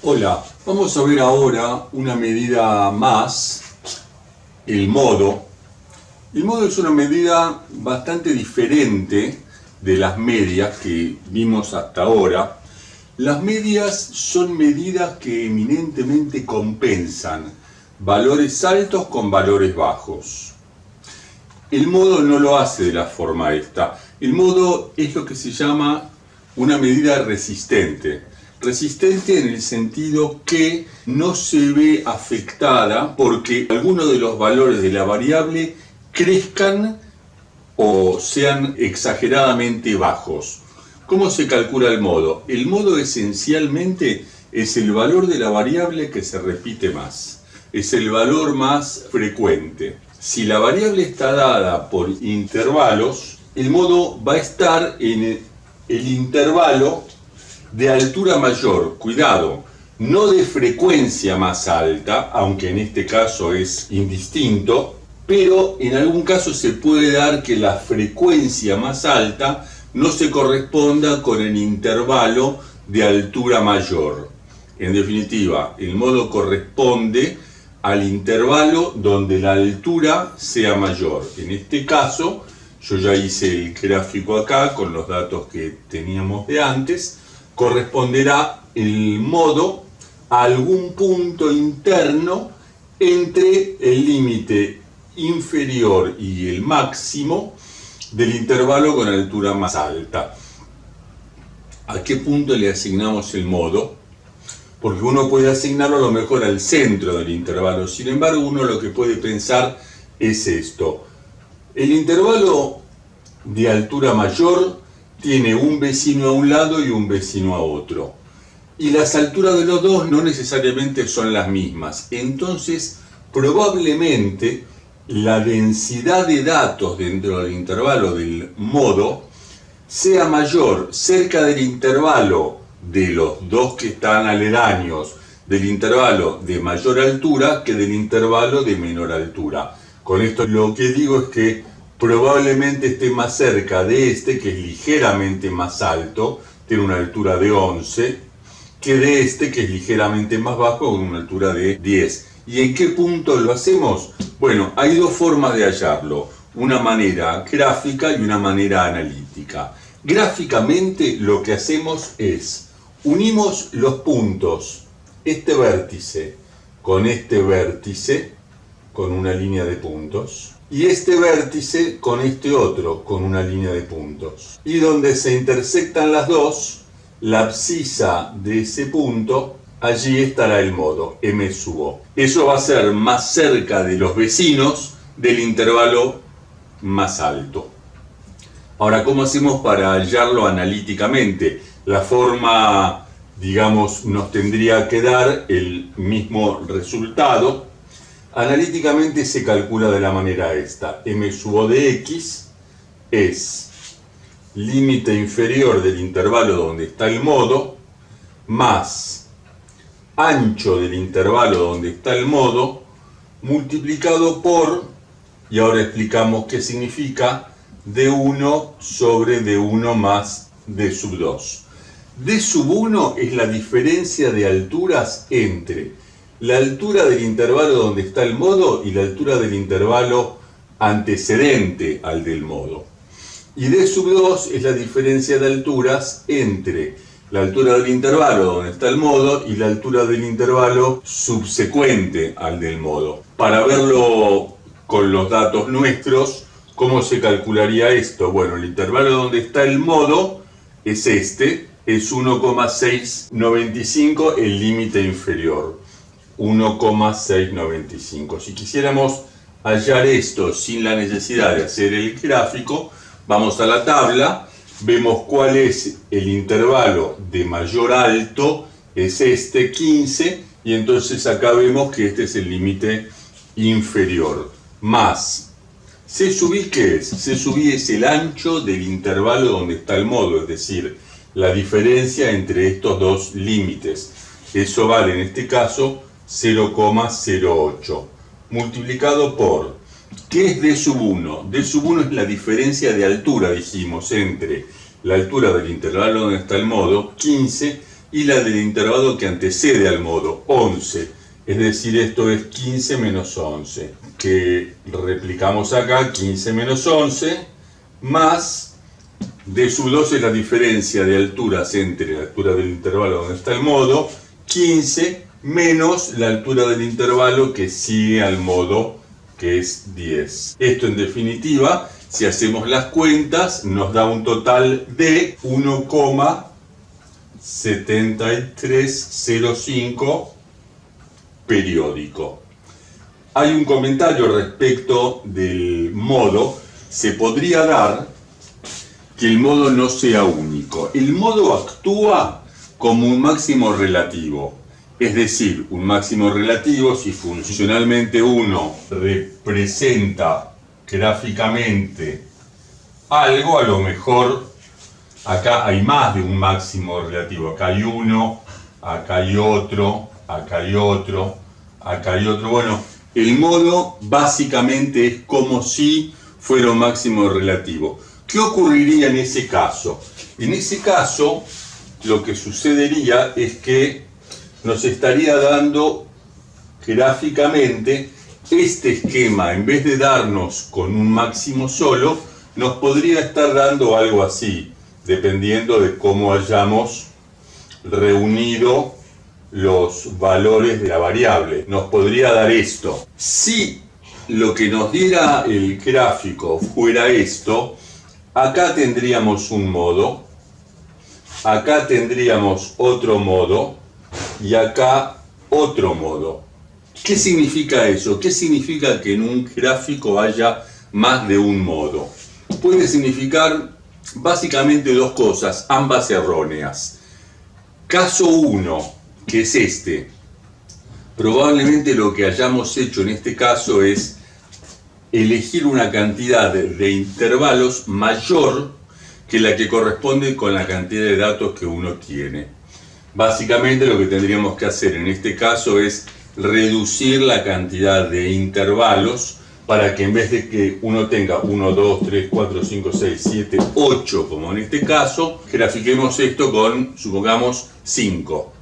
Hola, vamos a ver ahora una medida más, el modo. El modo es una medida bastante diferente de las medias que vimos hasta ahora. Las medias son medidas que eminentemente compensan valores altos con valores bajos. El modo no lo hace de la forma esta. El modo es lo que se llama una medida resistente. Resistente en el sentido que no se ve afectada porque algunos de los valores de la variable crezcan o sean exageradamente bajos. ¿Cómo se calcula el modo? El modo esencialmente es el valor de la variable que se repite más. Es el valor más frecuente. Si la variable está dada por intervalos, el modo va a estar en el intervalo de altura mayor, cuidado, no de frecuencia más alta, aunque en este caso es indistinto, pero en algún caso se puede dar que la frecuencia más alta no se corresponda con el intervalo de altura mayor. En definitiva, el modo corresponde al intervalo donde la altura sea mayor. En este caso, yo ya hice el gráfico acá con los datos que teníamos de antes. Corresponderá el modo a algún punto interno entre el límite inferior y el máximo del intervalo con altura más alta. ¿A qué punto le asignamos el modo? Porque uno puede asignarlo a lo mejor al centro del intervalo. Sin embargo, uno lo que puede pensar es esto. El intervalo de altura mayor tiene un vecino a un lado y un vecino a otro. Y las alturas de los dos no necesariamente son las mismas. Entonces, probablemente la densidad de datos dentro del intervalo del modo sea mayor cerca del intervalo de los dos que están aledaños del intervalo de mayor altura que del intervalo de menor altura. Con esto lo que digo es que probablemente esté más cerca de este, que es ligeramente más alto, tiene una altura de 11, que de este, que es ligeramente más bajo, con una altura de 10. ¿Y en qué punto lo hacemos? Bueno, hay dos formas de hallarlo, una manera gráfica y una manera analítica. Gráficamente lo que hacemos es, unimos los puntos, este vértice, con una línea de puntos, y este vértice con este otro, con una línea de puntos. Y donde se intersectan las dos, la abscisa de ese punto, allí estará el modo, M sub O. Eso va a ser más cerca de los vecinos del intervalo más alto. Ahora, ¿cómo hacemos para hallarlo analíticamente? La forma, digamos, nos tendría que dar el mismo resultado. Analíticamente se calcula de la manera esta. M sub O de X es límite inferior del intervalo donde está el modo más ancho del intervalo donde está el modo multiplicado por, y ahora explicamos qué significa, D1 sobre D1 más D sub 2. D sub 1 es la diferencia de alturas entre la altura del intervalo donde está el modo y la altura del intervalo antecedente al del modo. Y D sub 2 es la diferencia de alturas entre la altura del intervalo donde está el modo y la altura del intervalo subsecuente al del modo. Para verlo con los datos nuestros, ¿cómo se calcularía esto? Bueno, el intervalo donde está el modo es este, es 1,695 el límite inferior. 1,695. Si quisiéramos hallar esto sin la necesidad de hacer el gráfico, vamos a la tabla, vemos cuál es el intervalo de mayor alto, es este 15, y entonces acá vemos que este es el límite inferior, más C sub I. ¿Qué es? C sub I es el ancho del intervalo donde está el modo, es decir, la diferencia entre estos dos límites. Eso vale en este caso 0,08 multiplicado por, ¿qué es D sub 1? D sub 1 es la diferencia de altura, dijimos, entre la altura del intervalo donde está el modo, 15, y la del intervalo que antecede al modo, 11. Es decir, esto es 15 menos 11, que replicamos acá, 15 menos 11, más d sub 2 es la diferencia de alturas entre la altura del intervalo donde está el modo, 15 menos la altura del intervalo que sigue al modo, que es 10. Esto en definitiva, si hacemos las cuentas, nos da un total de 1,7305 periódico. Hay un comentario respecto del modo. Se podría dar que el modo no sea único. El modo actúa como un máximo relativo. Es decir, un máximo relativo, si funcionalmente uno representa gráficamente algo, a lo mejor acá hay más de un máximo relativo. Acá hay uno, acá hay otro, acá hay otro, acá hay otro. Bueno, el modo básicamente es como si fuera un máximo relativo. ¿Qué ocurriría en ese caso? En ese caso, lo que sucedería es que nos estaría dando gráficamente este esquema, en vez de darnos con un máximo solo, nos podría estar dando algo así, dependiendo de cómo hayamos reunido los valores de la variable. Nos podría dar esto. Si lo que nos diera el gráfico fuera esto, acá tendríamos un modo, acá tendríamos otro modo y acá otro modo. ¿Qué significa eso? ¿Qué significa que en un gráfico haya más de un modo? Puede significar básicamente dos cosas, ambas erróneas. Caso 1, que es este. Probablemente lo que hayamos hecho en este caso es elegir una cantidad de intervalos mayor que la que corresponde con la cantidad de datos que uno tiene. Básicamente lo que tendríamos que hacer en este caso es reducir la cantidad de intervalos para que en vez de que uno tenga 1, 2, 3, 4, 5, 6, 7, 8 como en este caso, grafiquemos esto con, supongamos, 5.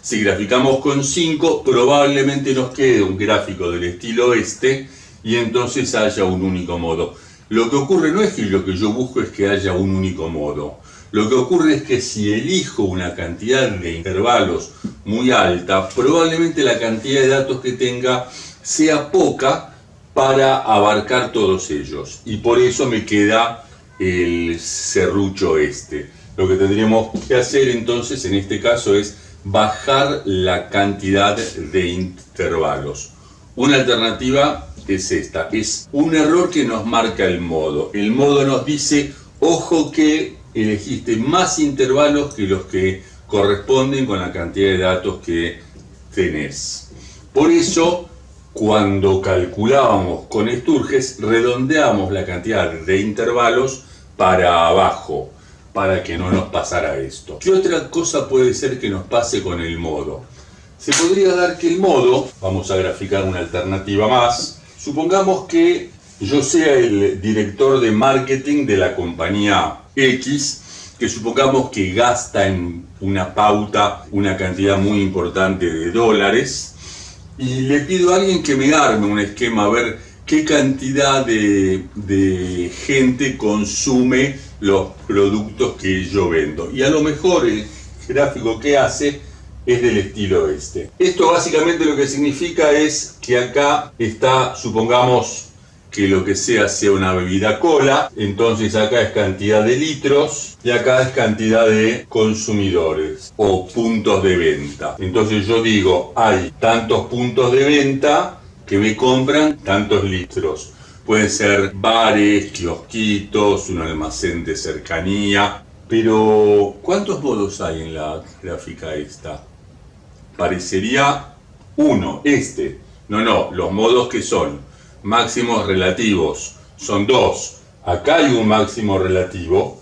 Si graficamos con 5, probablemente nos quede un gráfico del estilo este y entonces haya un único modo. Lo que ocurre no es que lo que yo busco es que haya un único modo. Lo que ocurre es que si elijo una cantidad de intervalos muy alta, probablemente la cantidad de datos que tenga sea poca para abarcar todos ellos. Y por eso me queda el serrucho este. Lo que tendríamos que hacer entonces en este caso es bajar la cantidad de intervalos. Una alternativa es esta. Es un error que nos marca el modo. El modo nos dice, ojo que elegiste más intervalos que los que corresponden con la cantidad de datos que tenés. Por eso, cuando calculábamos con Sturges, redondeamos la cantidad de intervalos para abajo, para que no nos pasara esto. ¿Qué otra cosa puede ser que nos pase con el modo? Se podría dar que el modo, vamos a graficar una alternativa más, supongamos que yo sea el director de marketing de la compañía X, que supongamos que gasta en una pauta una cantidad muy importante de dólares, y le pido a alguien que me arme un esquema a ver qué cantidad de gente consume los productos que yo vendo. Y a lo mejor el gráfico que hace es del estilo este. Esto básicamente lo que significa es que acá está, supongamos que lo que sea una bebida cola, entonces acá es cantidad de litros y acá es cantidad de consumidores o puntos de venta. Entonces yo digo, hay tantos puntos de venta que me compran tantos litros. Pueden ser bares, kiosquitos, un almacén de cercanía. Pero, ¿cuántos modos hay en la gráfica esta? Parecería uno, este. No, los modos que son máximos relativos son dos. Acá hay un máximo relativo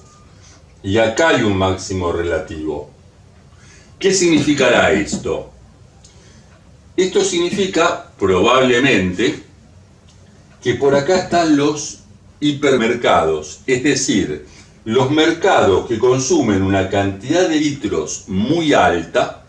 y acá hay un máximo relativo. ¿Qué significará esto? Esto significa probablemente que por acá están los hipermercados, es decir, los mercados que consumen una cantidad de litros muy alta,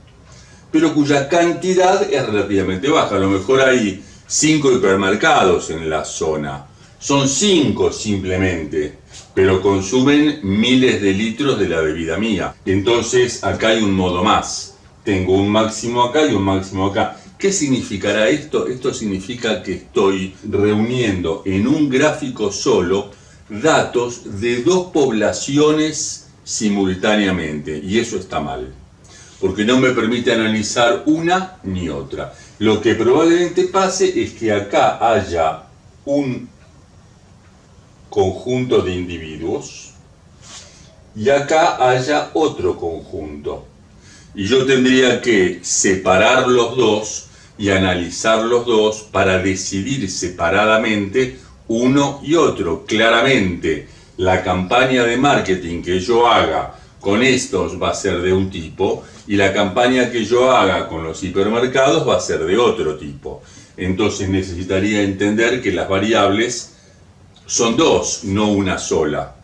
pero cuya cantidad es relativamente baja. A lo mejor hay 5 hipermercados en la zona. Son 5 simplemente, pero consumen miles de litros de la bebida mía. Entonces acá hay un modo más. Tengo un máximo acá y un máximo acá. ¿Qué significará esto? Esto significa que estoy reuniendo en un gráfico solo datos de 2 poblaciones simultáneamente, y eso está mal, porque no me permite analizar una ni otra. Lo que probablemente pase es que acá haya un conjunto de individuos y acá haya otro conjunto. Y yo tendría que separar los dos y analizar los dos para decidir separadamente uno y otro. Claramente, la campaña de marketing que yo haga con estos va a ser de un tipo y la campaña que yo haga con los hipermercados va a ser de otro tipo. Entonces necesitaría entender que las variables son 2, no una sola.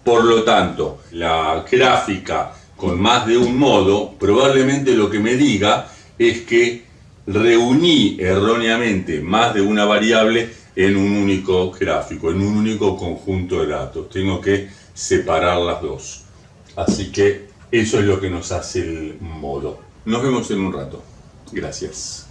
Por lo tanto, la gráfica con más de un modo probablemente lo que me diga es que reuní erróneamente más de una variable en un único gráfico, en un único conjunto de datos. Tengo que separar las dos. Así que eso es lo que nos hace el modo. Nos vemos en un rato. Gracias.